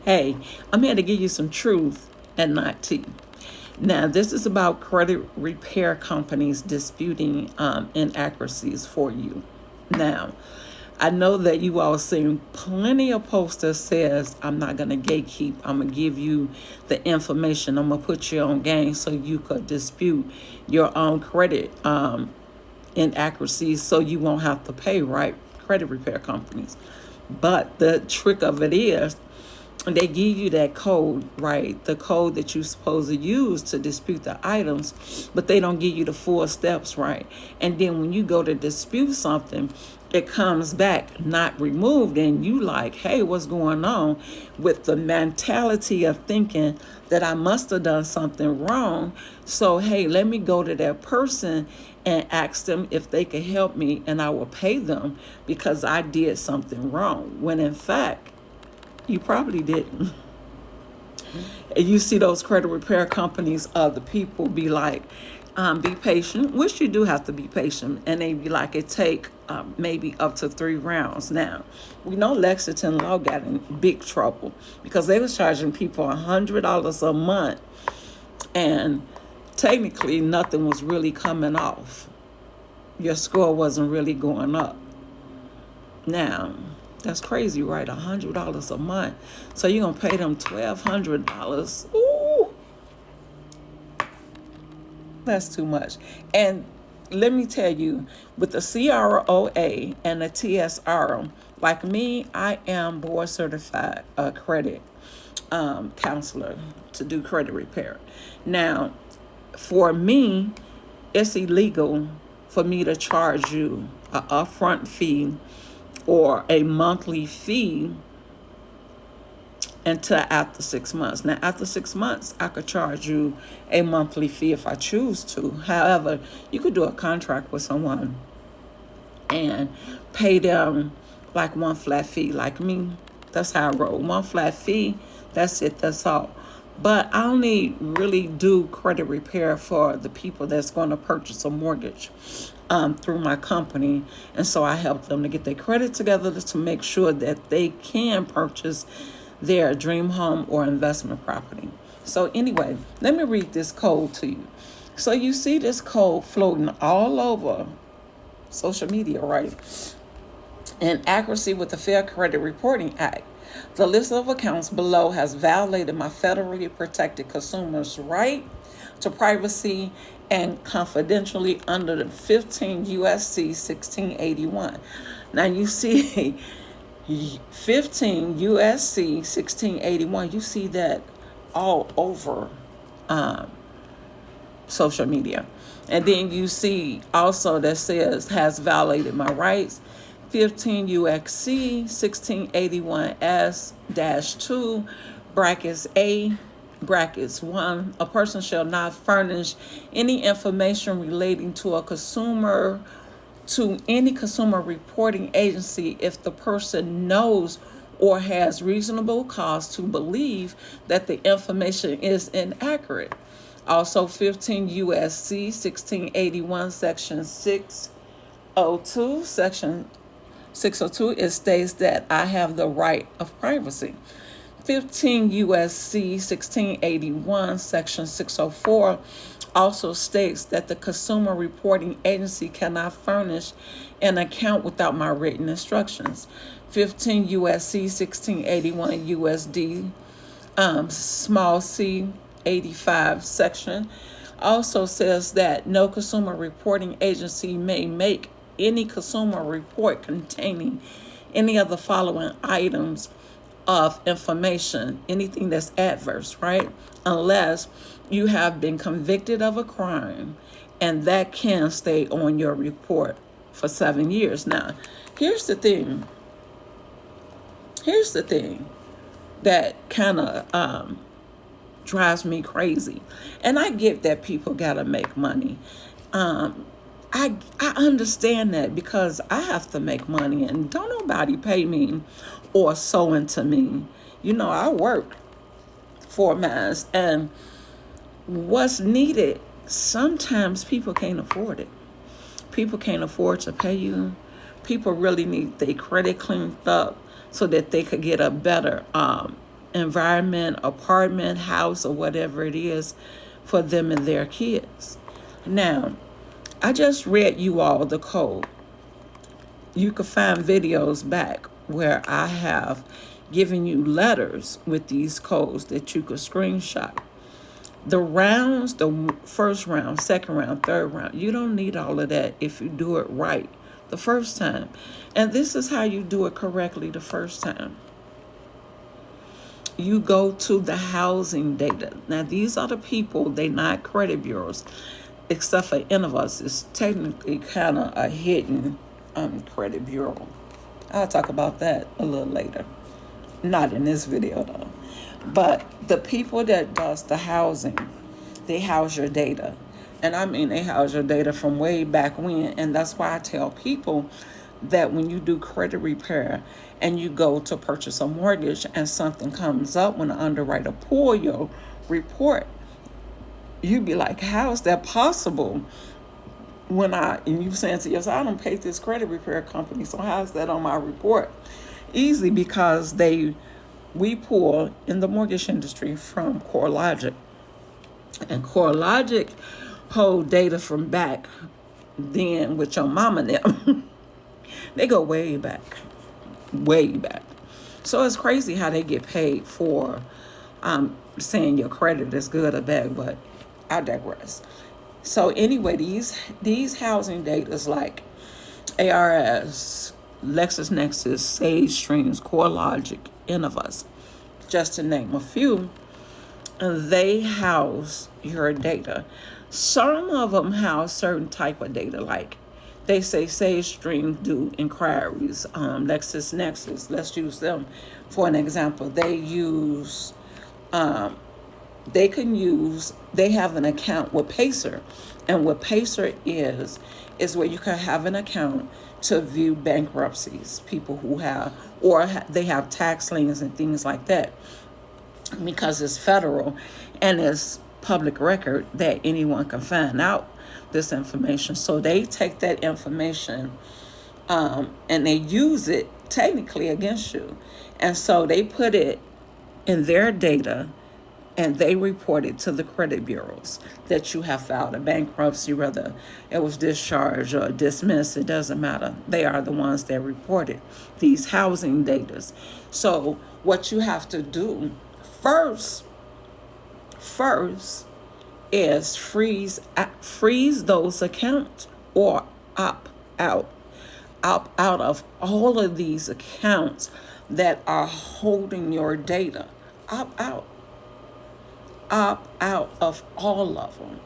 Hey, I'm here to give you some truth and not tea. Now, this is about credit repair companies disputing inaccuracies for you. Now, I know that you all seen plenty of posts that says, I'm not going to gatekeep. I'm going to give you the information. I'm going to put you on game so you could dispute your own credit inaccuracies so you won't have to pay, right? Credit repair companies. But the trick of it is, they give you that code, right? The code that you're supposed to use to dispute the items, but they don't give you the full steps, right? And then when you go to dispute something, it comes back not removed, and you like, hey, what's going on? With the mentality of thinking that I must have done something wrong. So, hey, let me go to that person and ask them if they could help me, and I will pay them because I did something wrong. When in fact, you probably didn't. And you see those credit repair companies, the people be like, be patient, which you do have to be patient. And they be like, it take maybe up to 3 rounds. Now, we know Lexington Law got in big trouble because they was charging people $100 a month. And technically, nothing was really coming off. Your score wasn't really going up. Now, that's crazy, right? $100 a month. So you're gonna pay them $1,200. Ooh, that's too much. And let me tell you, with the CROA and the TSR, like me, I am board certified credit counselor to do credit repair. Now, for me, it's illegal for me to charge you an upfront fee or a monthly fee until after 6 months. Now, after 6 months, I could charge you a monthly fee if I choose to. However, you could do a contract with someone and pay them like one flat fee. Like me, that's how I roll. One flat fee, that's it, that's all. But I only really do credit repair for the people that's going to purchase a mortgage through my company. And so I help them to get their credit together to make sure that they can purchase their dream home or investment property. So anyway, let me read this code to you. So you see this code floating all over social media, right? Inaccuracy with the Fair Credit Reporting Act. The list of accounts below has violated my federally protected consumers' right to privacy and confidentially under the 15 USC 1681. Now you see 15 USC 1681, you see that all over social media. And then you see also that says has violated my rights. 15 UXC 1681S-2 brackets A brackets 1, a person shall not furnish any information relating to a consumer to any consumer reporting agency if the person knows or has reasonable cause to believe that the information is inaccurate. Also, 15 USC 1681 section 602, section 602, it states that I have the right of privacy. 15 USC 1681 section 604 also states that the consumer reporting agency cannot furnish an account without my written instructions. 15 USC 1681 USD small c 85 section also says that no consumer reporting agency may make any consumer report containing any of the following items of information, anything that's adverse, right? Unless you have been convicted of a crime, and that can stay on your report for 7 years. Now, here's the thing. Here's the thing that kind of drives me crazy. And I get that people got to make money. I understand that because I have to make money and don't nobody pay me or sew into me. You know, I work for mines, and what's needed, sometimes people can't afford it. People can't afford to pay you. People really need their credit cleaned up so that they could get a better environment, apartment, house, or whatever it is for them and their kids. Now, I just read you all the code. You can find videos back where I have given you letters with these codes that you could screenshot. The rounds, the first round, second round, third round, you don't need all of that if you do it right the first time. And this is how you do it correctly the first time. You go to the housing data. Now, these are the people, they're not credit bureaus, except for Innovus. It's technically kind of a hidden credit bureau. I'll talk about that a little later. Not in this video, though. But the people that does the housing, they house your data. And I mean, they house your data from way back when. And that's why I tell people that when you do credit repair and you go to purchase a mortgage and something comes up when the underwriter pull your report, you be like, how is that possible? And you saying to yourself, I don't pay this credit repair company, so how is that on my report? Easy, because we pull in the mortgage industry from CoreLogic. And CoreLogic hold data from back then with your mama now. They go way back. So it's crazy how they get paid for saying your credit is good or bad, but I digress. So anyway, these housing data is like ARS, LexisNexis, Sage Streams, CoreLogic, Innovus, just to name a few. And they house your data. Some of them house certain type of data, like they say Sage Stream do inquiries. LexisNexis, let's use them for an example. They have an account with Pacer. And what Pacer is where you can have an account to view bankruptcies, people who have, they have tax liens and things like that, because it's federal and it's public record that anyone can find out this information. So they take that information and they use it technically against you. And so they put it in their data and they report it to the credit bureaus that you have filed a bankruptcy, whether it was discharged or dismissed, it doesn't matter. They are the ones that reported these housing datas. So what you have to do first is freeze those accounts or opt out of all of these accounts that are holding your data. Opt out of all of them.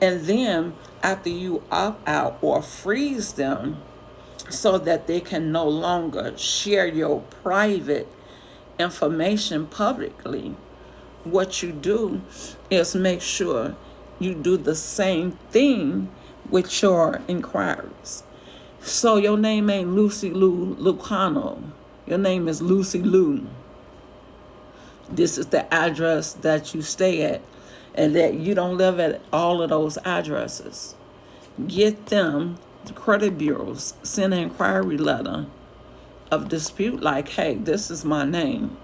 And then after you opt out or freeze them so that they can no longer share your private information publicly, what you do is make sure you do the same thing with your inquiries. So your name ain't Lucy Lou Lucano. Your name is Lucy Lou. This is the address that you stay at, and that you don't live at all of those addresses. Get them, the credit bureaus, send an inquiry letter of dispute like, hey, this is my name.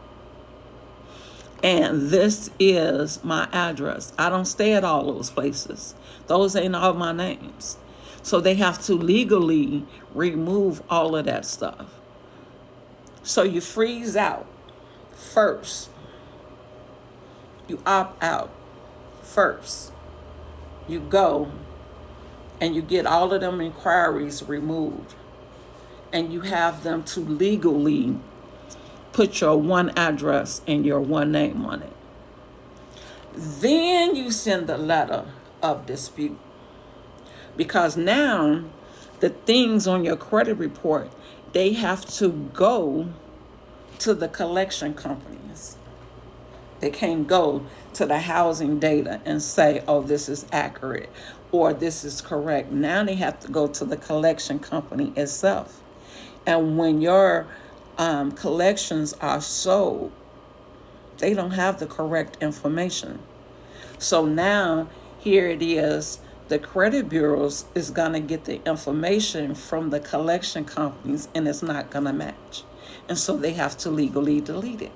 And this is my address. I don't stay at all those places. Those ain't all my names. So they have to legally remove all of that stuff. So you freeze out first. You opt out first. You go and you get all of them inquiries removed. And you have them to legally put your one address and your one name on it. Then you send the letter of dispute. Because now the things on your credit report, they have to go to the collection companies. They can't go to the housing data and say, oh, this is accurate or this is correct. Now they have to go to the collection company itself. And when your collections are sold, they don't have the correct information. So now here it is, the credit bureaus is going to get the information from the collection companies and it's not going to match. And so they have to legally delete it.